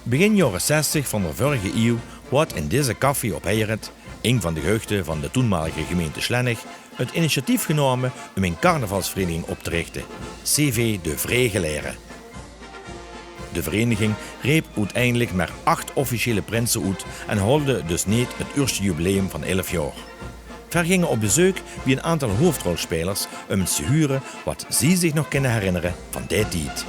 Begin jaren 60 van de vorige eeuw wordt in deze koffie op Heieret, een van de gehuchten van de toenmalige gemeente Slennig, het initiatief genomen om een carnavalsvereniging op te richten, CV De Vregeleren. De vereniging reep uiteindelijk maar 8 officiële prinsen uit en haalde dus niet het eerste jubileum van 11 jaar. Ver gingen op bezoek bij een aantal hoofdrolspelers om eens te horen wat zij zich nog kunnen herinneren van die tijd.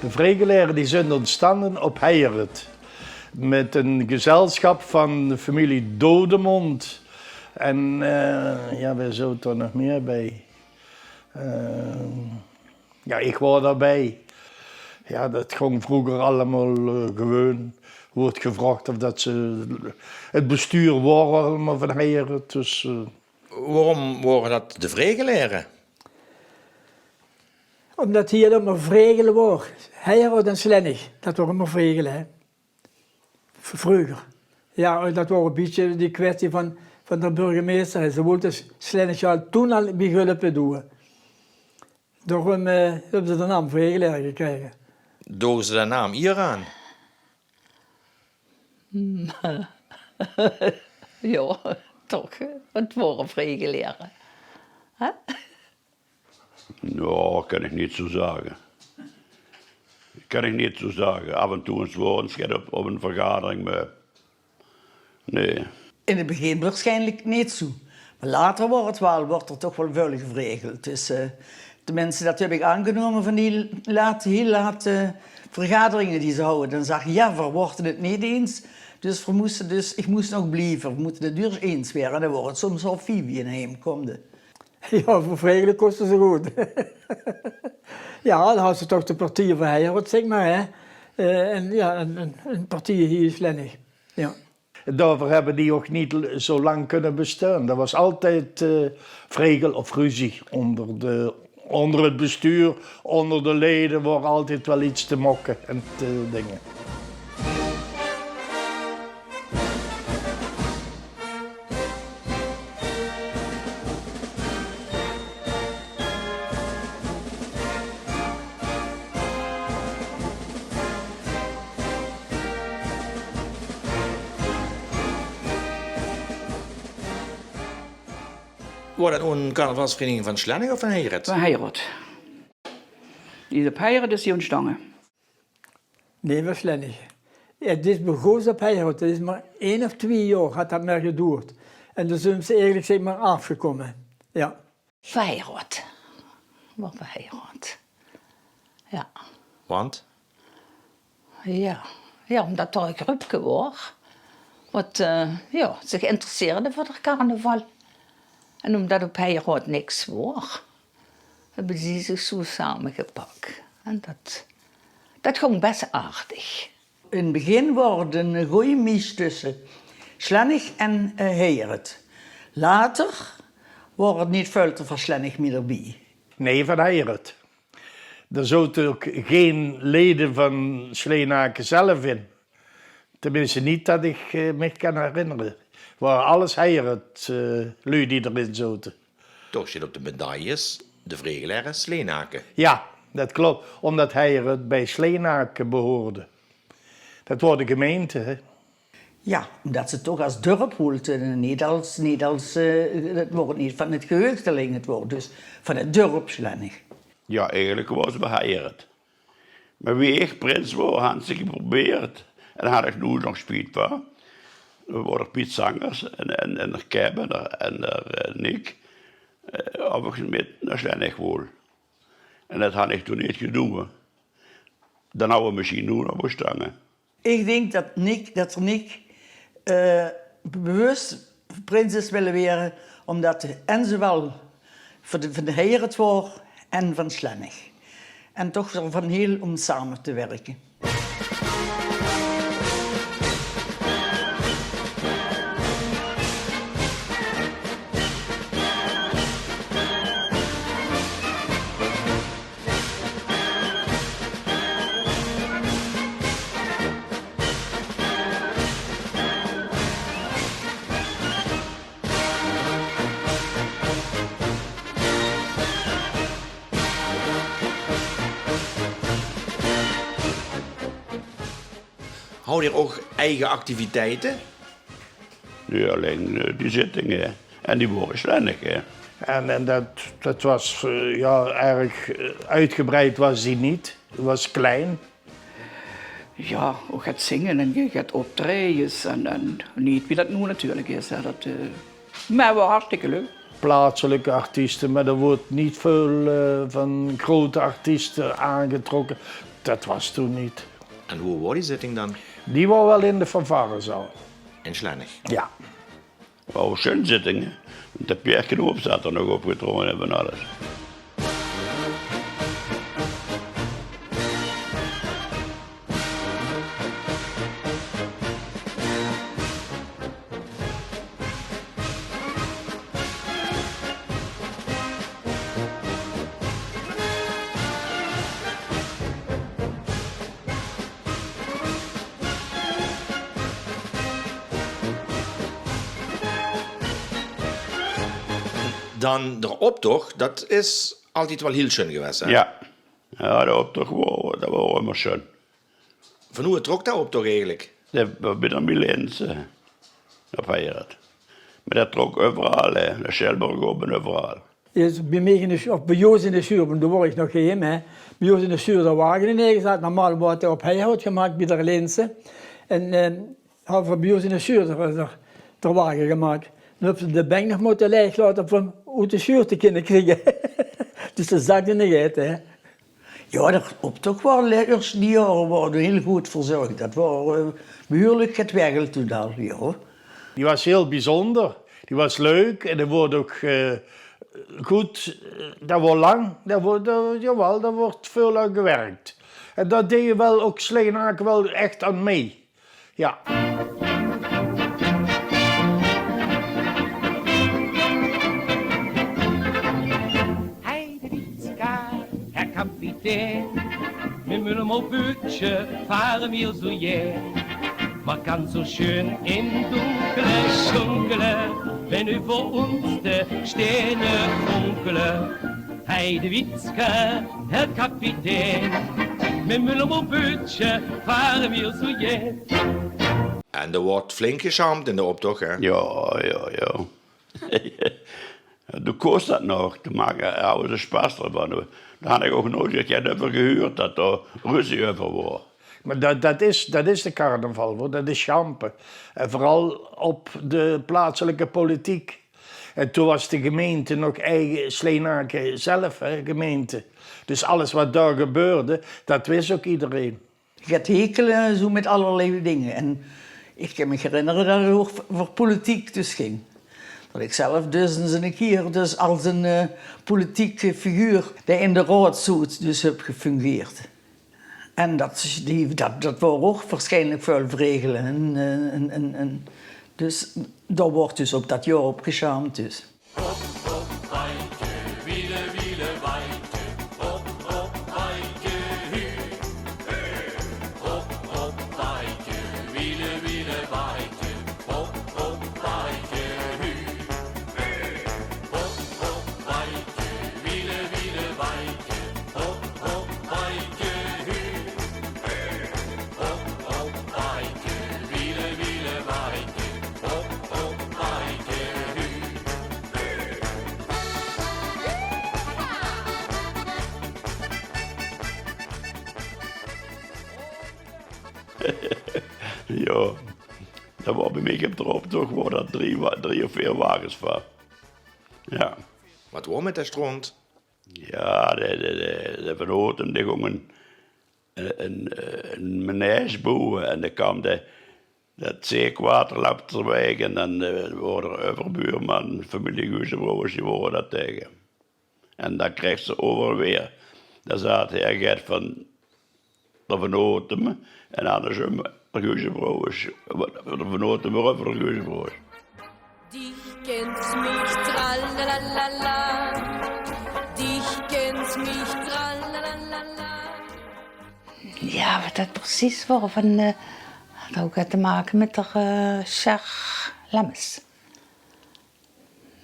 De Vregeleren die zijn ontstaan op Heieret. Met een gezelschap van de familie Dodemond. En wij zaten er nog meer bij. Ik was daarbij. Ja, dat ging vroeger allemaal gewoon. Wordt gevraagd of dat ze het bestuur waren allemaal van Heieret. Dus, Waarom waren dat de Vregeleren? Omdat hier allemaal vregelen was. Heieret en Slennig, dat waren maar vregelen. Hè. Vroeger. Ja, dat was een beetje die kwestie van de burgemeester. Ze wilden Slennig al toen al begulpen doen. Daarom hebben ze de naam Vregeleren gekregen. Door ze de naam hier aan? Ja, toch. Het waren vregeleren. Hè? Nou, kan ik niet zo zeggen. Kan ik niet zo zeggen. Af en toe eens woorden op een vergadering, maar nee. In het begin waarschijnlijk niet zo. Maar later wordt er toch wel veel geregeld. Dus de mensen, dat heb ik aangenomen van die heel late vergaderingen die ze houden. Dan zag je, ja, we worden het niet eens. Dus ik moest nog blijven. We moeten het duur eens weer. En dan wordt het soms al 4 in hem komen. Ja, voor vregelen kosten ze goed. Ja, dan hadden ze toch de partij van Heieret, zeg maar. Hè. En ja, een partij hier in Slennig. Ja. Daarvoor hebben die ook niet zo lang kunnen bestaan. Er was altijd vregel of ruzie onder het bestuur, onder de leden, was altijd wel iets te mokken en te dingen. Was dat een carnavalsvereniging van Slennig of van Heieret? Van Heieret. Die op Heieret is die ontstaan. Nee, van Slennig. Het is begonnen op Heieret. Het is maar 1 of 2 jaar had dat maar geduurd. En toen zijn ze eigenlijk zeg maar afgekomen. Ja. Heieret. Wat voor Heieret? Ja. Want? Ja, omdat er een groepje was. Wat zich interesseerde voor het carnaval. En omdat op Heieret niks was, hebben die zich zo samengepakt. En dat ging best aardig. In het begin was er een goede mis tussen Slennig en Heieret. Later was het niet veel van Slennig meer erbij. Nee, van Heieret. Er zaten ook geen leden van Sleenaken zelf in. Tenminste niet dat ik me kan herinneren. Het waren alles Heieret lui die erin zaten. Toch zit op de medailles de Vregeleren Sleenaken. Ja, dat klopt. Omdat Heieret bij Sleenaken behoorde. Dat was de gemeente, hè. Ja, omdat ze toch als dorp wilden. Niet als het wordt niet van het geheuchteling, het wordt dus van het dorp Slennig. Ja, eigenlijk was het bij Heieret. Maar wie ik prins was, had ze geprobeerd. En had ik nu nog spijt van. We waren Piet Zangers en de Keb en de Nick. Of ik met naar Slennig wil. En dat had ik toen niet gedaan. Dan hadden we misschien nu nog bestaan. Ik denk dat er Nick bewust prinses willen worden, omdat en zowel van de Heieret was en van Slennig. En toch er van heel om samen te werken. Hou je ook eigen activiteiten? Nu alleen die zittingen. En die worden slennig. Hè. En dat was, erg uitgebreid was die niet. Het was klein. Ja, je gaat zingen en je gaat optreden. En niet wie dat nu natuurlijk is. Hè. Dat, maar wel hartstikke leuk. Plaatselijke artiesten, maar er wordt niet veel van grote artiesten aangetrokken. Dat was toen niet. En hoe was die zitting dan? Die was wel in de fanfarezaal. In Slennig. Ja. Wauw, schön zittingen. De Pierre Knoop staat er nog opgetrokken en alles. Dan de optocht, dat is altijd wel heel schön geweest. Hè? Ja. Ja, de optocht dat was immer schön. Van hoe trok dat optocht eigenlijk? Dat was bij de Milens gefeierd. Maar dat trok overal, hè. De Schelburg op en overal. Bij Joos in de Zuur, daar word ik nog geheim. Bij Joos in de Zuur, daar wagen in neergezet. Normaal wordt hij op heihout gemaakt bij de Lense. En voor bij Joos in de Zuur was er wagen gemaakt. Dan hebben ze de bank nog moeten leeg laten om uit de zuur te kunnen krijgen. Dus dat zakte niet uit, hè. Ja, de optocht waren lekkers. Die jaren waren heel goed verzorgd. Dat was behoorlijk het werk toen al, ja. Die was heel bijzonder. Die was leuk en dat wordt ook goed. Dat wordt lang. Jawel, daar wordt veel aan gewerkt. En dat deed je wel ook Sleenaken wel echt aan mee. Ja. Herr Kapitän, mit meinem Bootje fahren wir so jäh. Man kann so schön im Dunkle schunkelen, wenn über uns de Sterne funkelen. Heidewitzka, Herr Kapitän, mit meinem Bootje fahren wir so jäh. En er wordt flink geschamd in de optocht, hè? Ja. Du kost dat nog te maken, oude de spaas ervan. Dan had ik ook nooit gezegd, jij hebt gehuurd dat er ruzie over was. Maar dat is de carnaval, hoor. Dat is champen. En vooral op de plaatselijke politiek. En toen was de gemeente nog eigen Sleenaken zelf, hè, gemeente. Dus alles wat daar gebeurde, dat wist ook iedereen. Je gaat hekelen zo met allerlei dingen. En ik kan me herinneren dat het ook voor politiek dus ging. Dat ik zelf dus een keer dus als een politieke figuur die in de raadsoet dus heb gefungeerd. En dat waren ook waarschijnlijk veel regelen. Dus daar wordt dus op dat jaar op geschaamd. Dus. Ja, dat was bij mij op de optocht waar dat drie of vier wagens van. Ja. Wat was met de stront? Ja, de Van Houten, die gingen een manege bouwen en dan kwam dat zeekwater loopt er weg en dan worden overbuurman, familiehuizen, die worden dat tegen. En dan krijgt ze over weer Daar zat hij Gert van de Van Otem en andersom religieuze broers. De Van Otem maar religieuze broers. Dich kennst mich, tralalala. Dich kennst mich, tralalala. Ja, wat dat precies was, dat had ook te maken met de Sheikh Lemmes.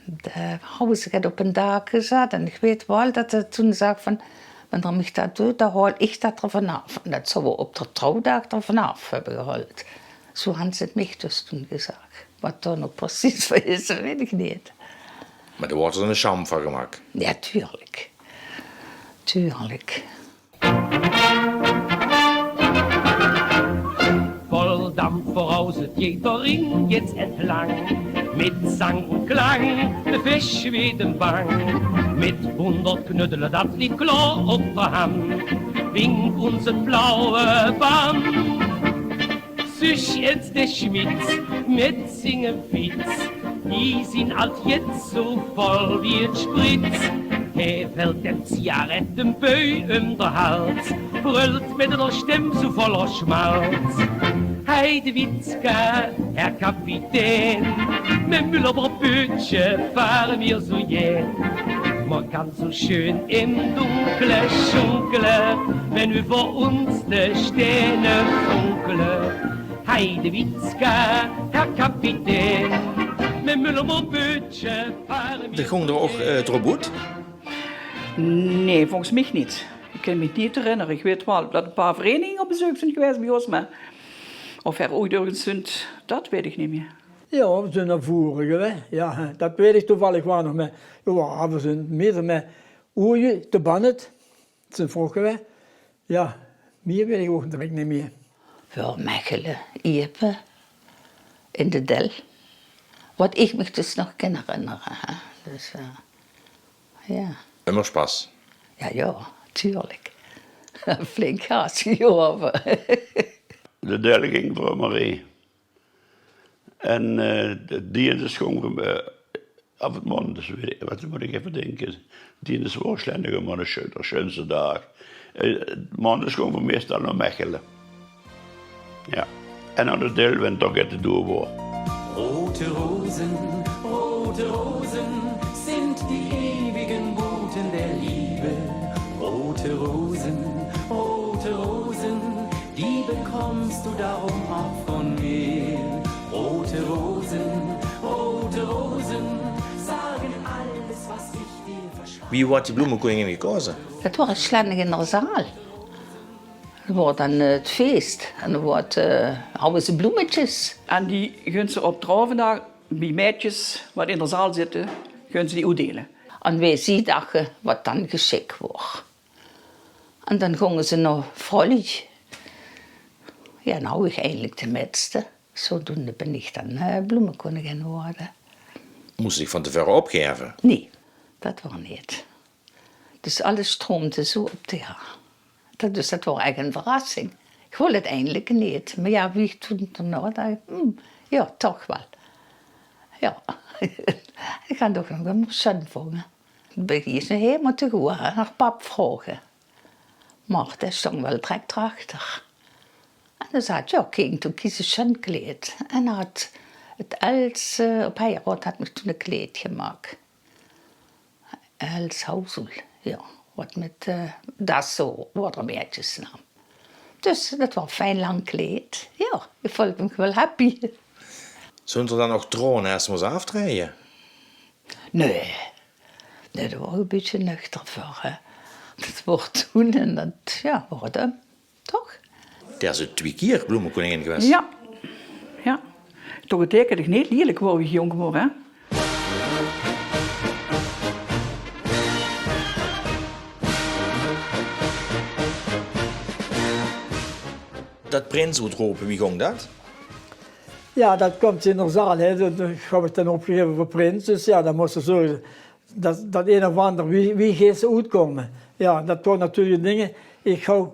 De huis had op een dak gezet en ik weet wel dat hij toen zei van, wanneer mich dat doet, dan haal ik dat er vanaf. En dat zou we op de trouwdag er vanaf hebben gehaald. Zo hadden ze het mich dus toen gezegd. Wat dan ook precies voor is, weet ik niet. Maar er wordt er een sham van gemaakt. Ja, tuurlijk. Tuurlijk. Voll Dampf voraus, het jeder Ring jetzt entlang. Mit Sang und Klang, de Fisch werden bang. Mit 100 Knütteln, dat liegt klar op der Hand. Wink uns een blaue Band. Sich jetzt der Schmitz mit singen Fitz. Die sind alt jetzt so voll wie het Spritz. Hij fällt dem Zigarettenbeu der Hals. Brüllt mit der Stimme so voller Schmalz. Heide Witzka, Herr Kapitän, mit Müllerbrotbütchen fahren wir so jäh. Man kann so schön im Dunkle schunkele, wenn über uns de Sterne funkelen. Heide Witzka, Herr Kapitän, mit Müllerbrotbütchen fahren wir Er ging er ook het robot? Nee, volgens mij niet. Ik kan me niet herinneren. Ik weet wel dat een paar verenigingen op bezoek zijn geweest bij ons, maar of er ooit ergens zijn, dat weet ik niet meer. Ja, we zijn naar voren geweest. Ja, dat weet ik toevallig wel nog. Met, ja, we zijn meer met oeien, te bannet. Dat zijn vroeg geweest. Ja, meer weet ik ook direct niet meer. Ja, Mechelen, Iepen, in de Del. Wat ik me dus nog kan herinneren. Hè. Dus, ja. Immers pas. Ja, tuurlijk. Flink haasgehoven. De derde ging voor Marie. En de diende schonk af het mond, dus wat moet ik even denken. Diende is waarschijnlijk maar de schönste dag. Het mond schonk voor meestal naar Mechelen. Ja. En aan de deel went toch te doen voor. Rote Rosen sind die ewigen Boten der Liebe. Rote Rosen, die bekommst du darum auch von mir. Rote Rosen, sagen alles, was ich dir verspreche. Wie wordt die bloemenkoningin gekozen? Dat was slendig in de zaal. Er wordt dan het feest en er houden ze bloemetjes. En die gaan ze op trouwendag bij meisjes wat in de zaal zitten, gaan ze die uitdelen. En wij zien dagen wat dan geschikt wordt. En dan gingen ze nog vrolijk. Ja, nou ik eigenlijk de metste. Zodoende ben ik dan bloemenkoningin geworden. Moest zich van tevoren opgeven? Nee, dat was niet. Dus alles stroomde zo op de jaar. Dus dat was eigenlijk een verrassing. Ik wilde het eindelijk niet. Maar ja, wie toen erna dacht, ja, toch wel. Ja, ik ga toch nog een zon vangen. Dan ben ik ze helemaal te goed naar pap vragen. Maar dat stond wel direct erachter. En dan zei hij, ja, kijk, toen kies een zonkleed. En had het Els, op Heijerot had me toen een kleed gemaakt. Els Houzel, ja. Wat met dat zo, wat er meisjes nam. Dus dat was een fijn lang kleed. Ja, ik voelde me wel happy. Zullen er dan nog troon eerst maar eens aftreden? Nee, dat was een beetje nuchter voor. Hè. Dat wordt toen en dat, ja, worden, toch? Er is 2 keer bloemenkoningin geweest. Ja. Toch betekent niet lelijk worden jong geworden, hè? Dat prins uitroepen, wie ging dat? Ja, dat komt in de zaal. Hè. Dat gaan we dan opgegeven voor prins. Dus ja, dan moesten ze zorgen dat een of ander, wie gaat ze uitkomen. Ja, dat waren natuurlijk dingen. Ik heb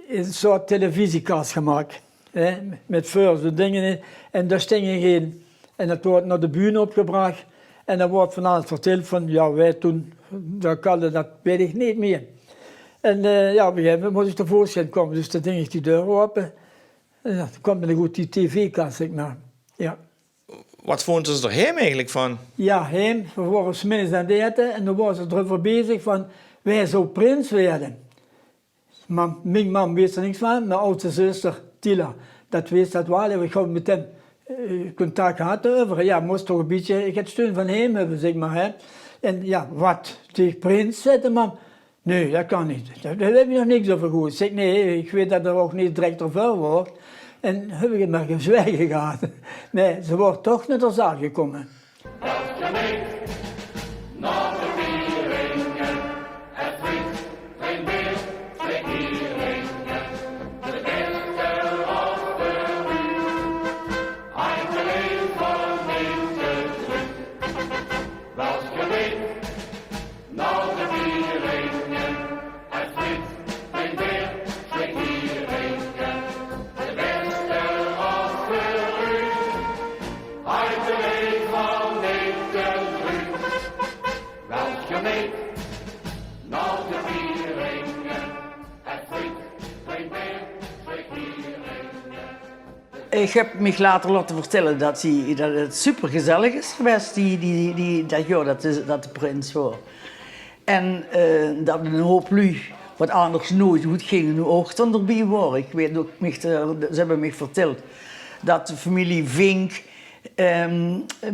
een soort televisiekast gemaakt. Hè, met vuur, dingen in. En daar sting je in. En dat wordt naar de bühne opgebracht. En dan wordt van alles verteld van, ja, wij toen, dat weet ik niet meer. En ja, op een gegeven moment moest ik tevoorschijn komen, dus dan ging ik die deur open. En dan kwam er goed die tv-kast, zeg maar. Ja. Wat vonden ze er hem eigenlijk van? Ja, heen. We waren 's middags aan het eten en dan waren ze erover bezig van, wij zo prins werden. Maar mijn man wist er niks van, mijn oudste zuster, Tila, dat wist dat wel. Ik had met hem contact gehad over. Ja, moest toch een beetje het steun van hem hebben, zeg maar. Hè. En ja, wat? Tegen prins, zei de man. Nee, dat kan niet. Daar heb je nog niks over gehoord. Ik zeg, nee, ik weet dat er ook niet direct over wordt. En heb ik het maar gezwijgen gehad. Nee, ze wordt toch naar de zaal gekomen. Ik heb me later laten vertellen dat het super gezellig is geweest, dat jaar dat de prins was. En dat een hoop lui, wat anders nooit goed ging, nu ook dan erbij waren. Ik weet ook, ze hebben me verteld dat de familie Vink,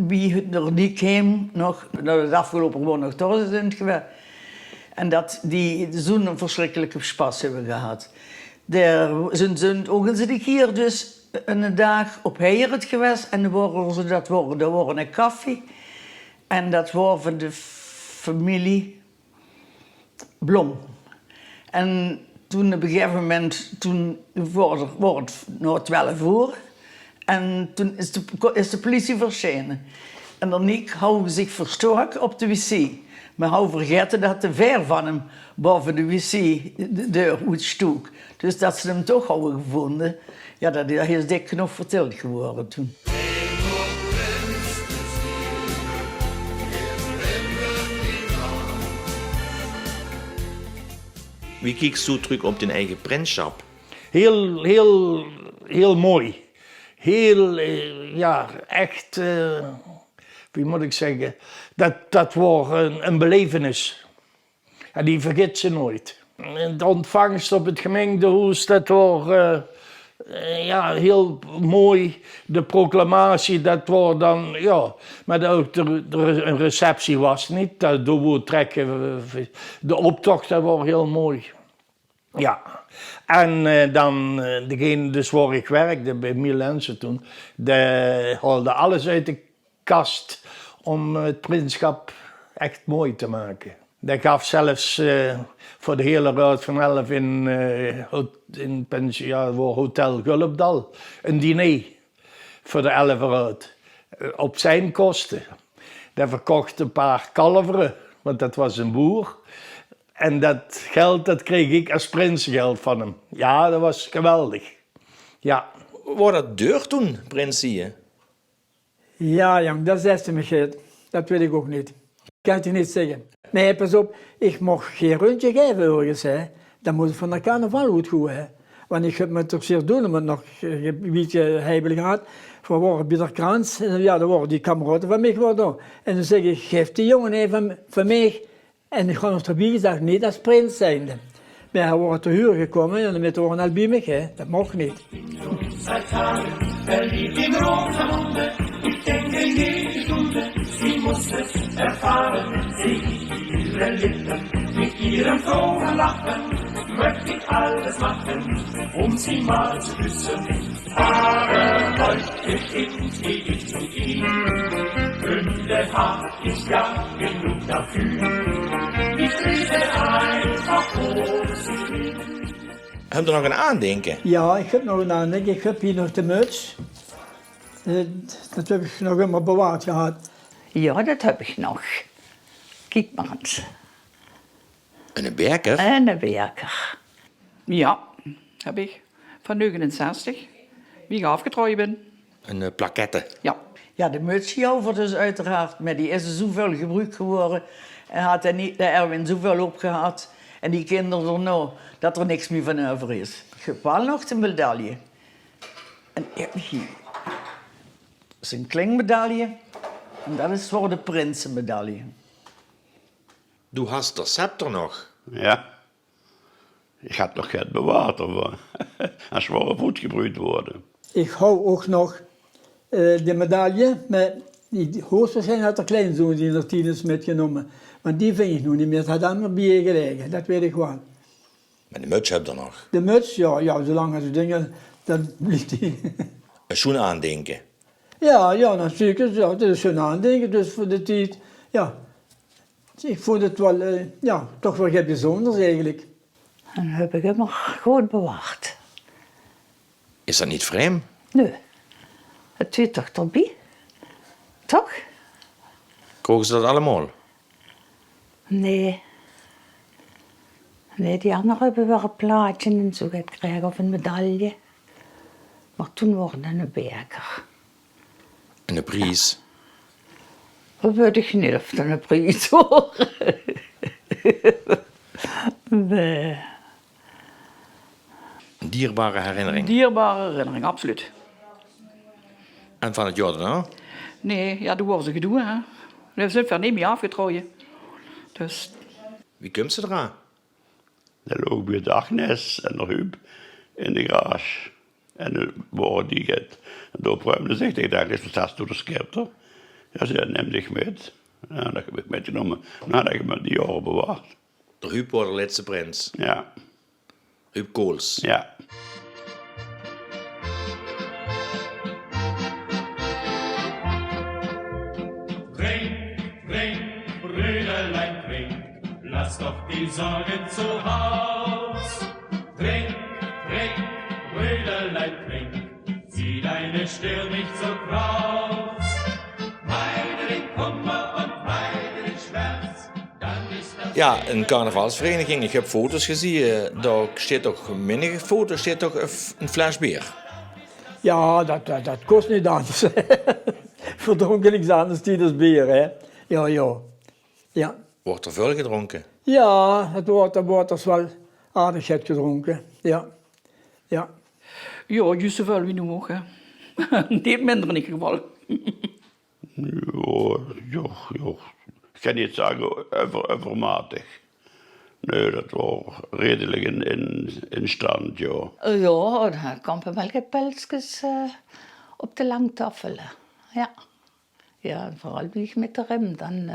wie er niet kwam, nog, dat het afgelopen jaar nog thuis zijn geweest. En dat die zo'n verschrikkelijke spas hebben gehad. Zijn ook eens een keer dus een dag op Heieret geweest en er waren een koffie. En dat was van de familie Blom. En toen op een gegeven moment, toen was het nog 12 uur. En toen is de politie verschenen. En dan hadden zich verstoken op de wc. Maar hij vergeten dat de ver van hem boven de wc-deur uitstook. Dus dat ze hem toch hadden gevonden. Ja, dat is dik genoeg verteld geworden toen. Wie kijkt zo terug op zijn eigen prinsschap? Heel mooi. Heel, ja, echt, wie moet ik zeggen, dat was een belevenis. En die vergeet ze nooit. De ontvangst op het gemengdehuis, dat was ja, heel mooi. De proclamatie, dat was dan, ja, maar ook een receptie was niet. Dat trekken, de optocht, dat was heel mooi. Ja, en dan degene dus waar ik werkte, bij Mielense toen, die haalde alles uit de kast om het prinsschap echt mooi te maken. Die gaf zelfs voor de hele Raad van 11 in Hotel Gulpdal een diner voor de 11 Raad. Op zijn kosten. Die verkocht een paar kalveren, want dat was een boer. En dat geld, dat kreeg ik als prinsgeld van hem. Ja, dat was geweldig. Ja. Was dat deur toen, prins zie je? Ja, jong, dat zegt ze me geen. Dat weet ik ook niet. Kan ik je niet zeggen. Nee, pas op, ik mocht geen rondje geven ergens, hè. Dat moet van de carnaval goed, hè. Want ik heb me toch zeer doen, maar nog een beetje heibel gehad. We waren bij de krans, en ja, dat waren die kameraden van mij geworden. En dan zeg ik, geef die jongen even van mij. En ik ga nog erbij gezegd, niet als prins zijnde. Maar hij was te huur gekomen en met waren al bij mij, hè. Dat mocht niet. Seit Tagen verliebt in rote Hunde. Ich denke jede Stunde, sie muss es erfahren. Seh ich ihre Lippen mit ihrem frohen Lachen, möchte ich alles machen, sie mal zu küssen. Aber heute geh ich zu ihm. Hunde hab ich ja genug dafür. Ich liebe einfach groß. Heb je nog een aandenken? Ja, ik heb nog een aandenken. Ik heb hier nog de muts. Dat heb ik nog helemaal bewaard gehad. Ja, dat heb ik nog. Kijk maar eens. Een beker? En een beker. Ja, heb ik. Van 69. Wie ik afgetrooid ben. Een plaquette? Ja. Ja, de muts over dus uiteraard. Maar die is er zoveel gebruikt geworden. En had de Erwin zoveel opgehad. En die kinderen nou, dat er niks meer van over is. Ik heb wel nog de medaille. En hier. Dat is een klingmedaille. En dat is voor de prinsenmedaille. Du hast der scepter nog. Ja. Ik had nog het bewaard ervan. Als zware voet gebruikt worden. Ik hou ook nog de medaille, maar die hoogstwaarschijnlijk had de kleinzoon die er 10 is metgenomen. Want die vind ik nog niet meer. Het had allemaal bij je gelegen, dat weet ik wel. Maar de muts heb je nog. De muts, ja, zolang als dingen, dan blijft die. Een schoen aandenken. Ja, natuurlijk. Ja, dat is een aandenken, dus voor de tijd. Ja, ik vond het wel, toch wel heel bijzonders eigenlijk. En dan heb ik hem nog goed bewaard. Is dat niet vreemd? Nee, het zit toch erbij? Toch? Kroegen ze dat allemaal? Nee. Nee, die anderen hebben wel een plaatje en zo gekregen of een medaille. Maar toen worden een beker. En de prijs? Dat weet ik niet of dat een prijs wordt. Nee. Een dierbare herinnering. Dierbare herinnering, absoluut. En van het jaar daarna? Nee, ja, dat was een gedoe, hè. We zijn verder niet meer afgetrooien. Dus... Wie komt ze eraan? Dat loop bij de Agnes en de Huub in de garage. En de woorden die het opruimde, zegt ik, daar is het door de scepter. Ja, ze neemt zich met. Ja, dat heb ik metgenomen. Nou, dat heb ik me die jaren bewaard. De Huub wordt de laatste prins. Ja. Huub Kools. Ja. Trink, trink, Brüderlein, trink, lass doch die Sorgen zu Haus. Trink, trink, Brüderlein, trink, zieh deine Stirn nicht so kraus. Meide den Kummer und meide den Schmerz, dann ist das... Ja, een carnavalsvereniging. Ik heb foto's gezien. Daar staat toch minder foto's, staat toch een fles bier. Ja, dat kost niet anders. Verdronken niks anders die als bier, hè. Ja. Wordt er veel gedronken? Ja, het water is wel aardig gedronken. Ja. Ja, juist zoveel wie nu ook, hè. Niet minder in ieder geval. Ja. Ik kan niet zeggen overmatig. Nee, dat was redelijk in stand, ja. Ja, dan komen wel gepelskes op de langtafelen. Ja. Ja, en vooral wie ik met de rem, dan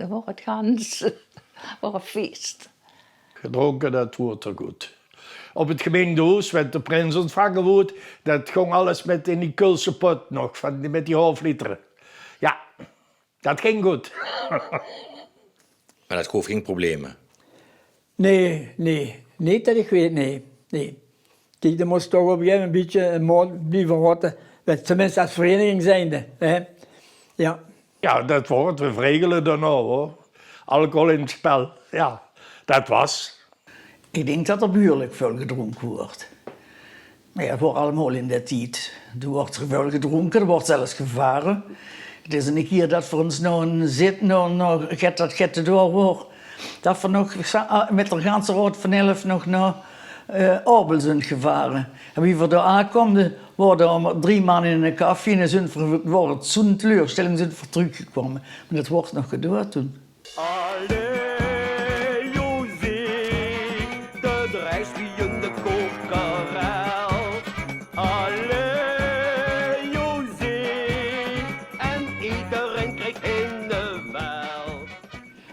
wordt het gans een feest. Gedronken, dat wordt er goed. Op het gemeentehuis, werd de prins ontvangen wordt, dat ging alles met in die Kulse pot nog, met die half liter. Ja, dat ging goed. Maar dat gaf geen problemen. Nee. Niet dat ik weet, nee. Kijk, er moest toch op een gegeven moment een beetje een maat blijven rotten. Tenminste als vereniging zijnde. Hè? Ja. Ja, dat wordt, we regelen dan nou hoor. Alcohol in het spel, ja, dat was. Ik denk dat er behoorlijk veel gedronken wordt. Maar ja, voor allemaal in de tijd. Er wordt veel gedronken, er wordt zelfs gevaren. Het is een keer dat voor ons nou een zit, dat gaat door wordt. Dat we nog met de ganse rood van 11 nog naar Orbel zijn gevaren. En wie we daar aankomen, worden 3 maanden in een café en zijn wordt zo'n teleurstelling zijn voor teruggekomen. Maar dat wordt nog gedaan toen. Allee, Josie, de drijfspiende kokerel. Allee, Josie, en iedereen krijgt in de wel.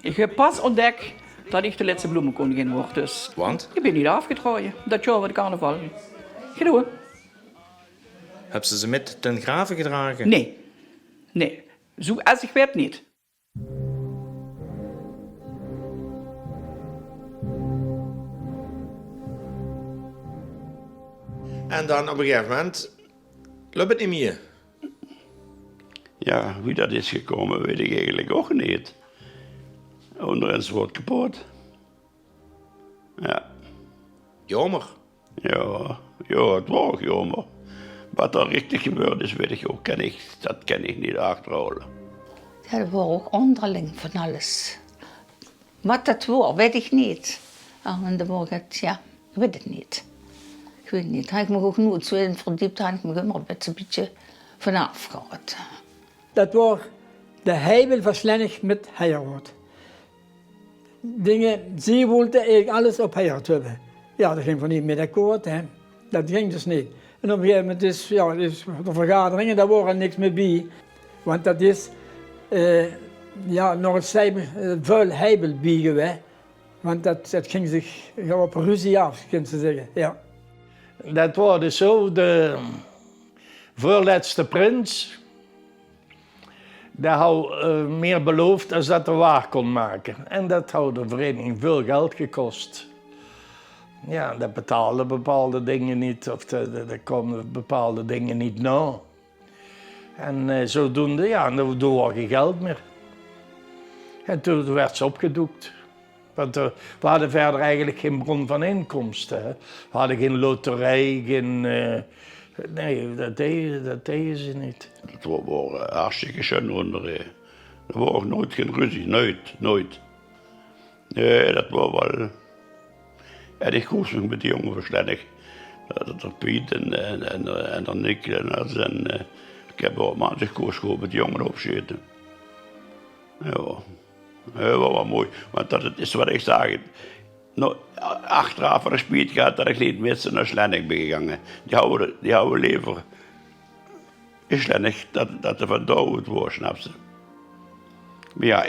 Ik heb pas ontdekt dat ik de laatste bloemenkoningin word, dus... Want? Ik ben niet afgetrooien, dat jaar met de carnaval. Gedoe. Hebben ze met ten graven gedragen? Nee. Zo als ik weet niet. En dan op een gegeven moment loopt het niet meer. Ja, hoe dat is gekomen, weet ik eigenlijk ook niet. Onder ons wordt kapot. Ja. Jammer. Ja, het was jammer. Wat er richtig gebeurd is, weet ik ook. Dat kan ik niet achterhalen. Ja, er was ook onderling van alles. Wat dat was, weet ik niet. En dan word ik, ja, ik weet het niet. Ik weet het niet. Had ik me ook nooit zo in verdiept, had ik me immer een beetje vanaf gehad. Dat was de heibel van Slennig met Heijerhout. Dingen, ze wilden eigenlijk alles op Heijerhout hebben. Ja, dat ging van niet met akkoord, hè. Dat ging dus niet. En op een gegeven moment is, ja, de vergaderingen, daar waren niks meer bij. Want dat is ja, nog een vuil heibel bij geweest. Want dat ging zich op ruzie af, kun je zeggen. Ja. Dat was dus zo, de voorlaatste prins. Dat had meer beloofd dan dat hij waar kon maken. En dat had de vereniging veel geld gekost. Ja, dat betaalde bepaalde dingen niet, of er kwamen bepaalde dingen niet na. En zodoende, ja, dan was geen geld meer. En toen werd ze opgedoekt. Want we hadden verder eigenlijk geen bron van inkomsten. Hè. We hadden geen loterij, geen... nee, dat deden ze niet. Het was hartstikke schön onder. Er was nooit geen ruzie, nooit. Nee, dat was wel... En ik koos me met die jongen verstandig. Dat er Piet en dan Nick en ik heb wel maandag koos gewoon met die jongen opzitten. Ja, dat was wel mooi. Want dat is wat ik zeg. Nou, achteraf een spiet gehad dat ik niet met ze naar Slennig ben gegaan. Die houden liever in Slennig dat er van dood was, snap je? Maar ja,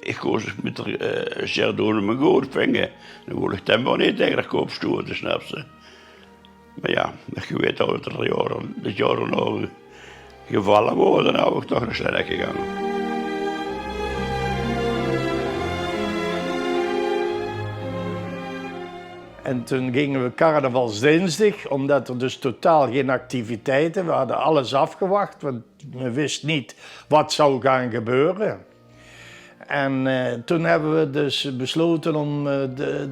ik koos met de Sjerdoen me goed vingen. Dan wil ik hem wel niet tegen de kop stoten, snap je? Maar ja, je weet dat er jaren nog gevallen worden, dan heb ik toch naar Slennig gegaan. En toen gingen we carnavalsdinsdag, omdat er dus totaal geen activiteiten. We hadden alles afgewacht, want we wisten niet wat zou gaan gebeuren. En toen hebben we dus besloten om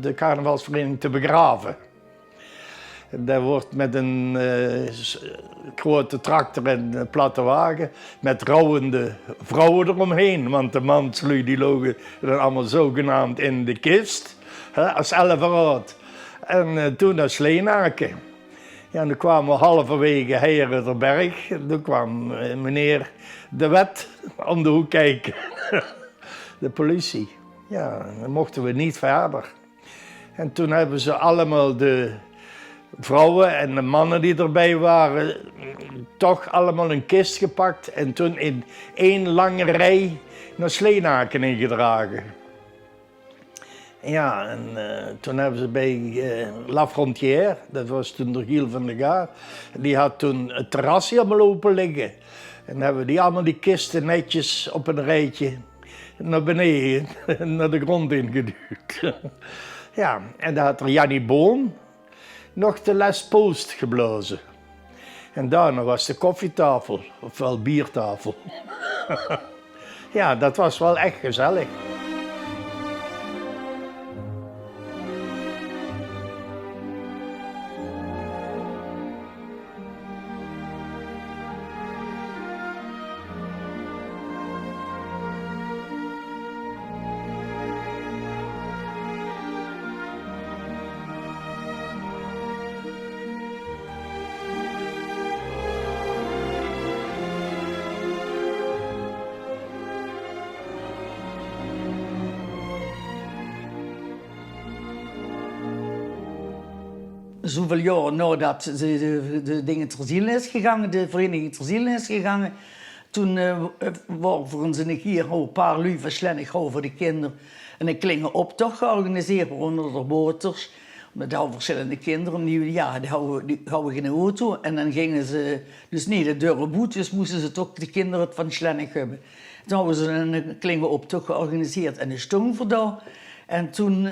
de carnavalsvereniging te begraven. Dat wordt met een grote tractor en een platte wagen met rouwende vrouwen eromheen. Want de manslui die logen dan allemaal zogenaamd in de kist, hè, als elfenraad. En toen naar Sleenaken. Ja, en dan kwamen we halverwege Heijerderberg. Toen kwam meneer De Wet om de hoek kijken. De politie. Ja, dan mochten we niet verder. En toen hebben ze allemaal de vrouwen en de mannen die erbij waren, toch allemaal een kist gepakt en toen in één lange rij naar Sleenaken ingedragen. Ja, en toen hebben ze bij La Frontière, dat was toen de Giel van der Gaar, die had toen het terras helemaal open liggen. En hebben die allemaal die kisten netjes op een rijtje naar beneden, naar de grond ingeduwd. Ja, en daar had er Jannie Boom nog de Les Post geblazen. En daarna was de koffietafel, ofwel biertafel. Ja, dat was wel echt gezellig. Zoveel jaar nadat de dingen ter ziele is gegaan, de vereniging ter ziele is gegaan, toen waren voor ons een keer een paar lui van Slennig voor de kinderen een kleine optocht georganiseerd onder de boters. Met al verschillende kinderen, die hadden geen auto en dan gingen ze dus niet de dure boetjes, moesten ze toch de kinderen van Slennig hebben. Toen hadden ze een kleine optocht georganiseerd en een stong voor daar. En toen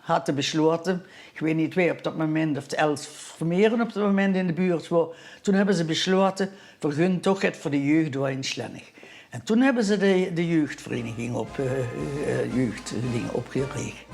hadden besloten, ik weet niet wie op dat moment, of de Els Vermeeren op dat moment in de buurt was. Toen hebben ze besloten, vergun toch het voor de jeugd door in Slennig. En toen hebben ze de jeugdvereniging jeugddingen opgericht.